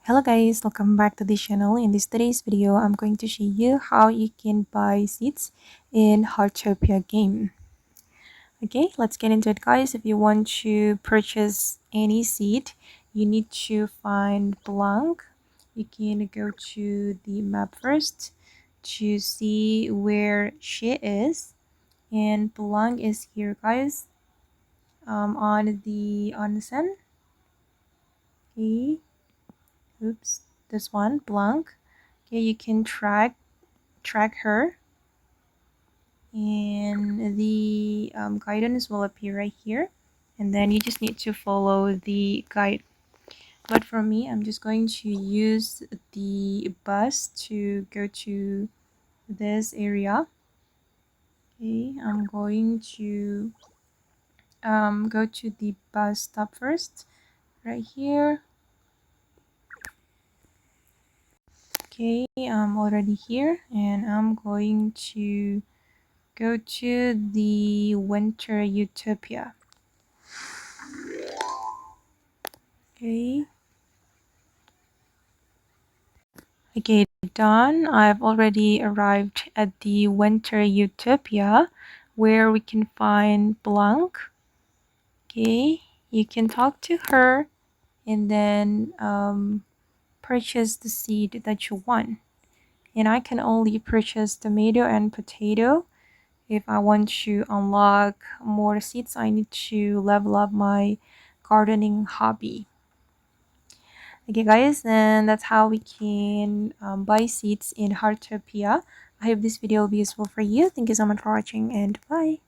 Hello guys, welcome back to this channel. In today's video, I'm going to show you how you can buy seeds in Heartopia game. Okay, let's get into it guys. If you want to purchase any seed, you need to find Blanc. You can go to the map first to see where she is. And Blanc is here guys, on the onsen. Okay, oops, this one, Blanc. Okay, you can track her, and the guidance will appear right here, and then you just need to follow the guide. But for me, I'm just going to use the bus to go to this area. Okay, I'm going to go to the bus stop first, right here. Okay, I'm already here, and I'm going to go to the Winter Utopia. Okay. Okay, done. I've already arrived at the Winter Utopia where we can find Blanc. Okay, you can talk to her and then purchase the seed that you want. And I can only purchase tomato and potato. If I want to unlock more seeds, I need to level up my gardening hobby. Okay guys, and that's how we can buy seeds in Heartopia. I hope this video will be useful for you. Thank you so much for watching, and bye.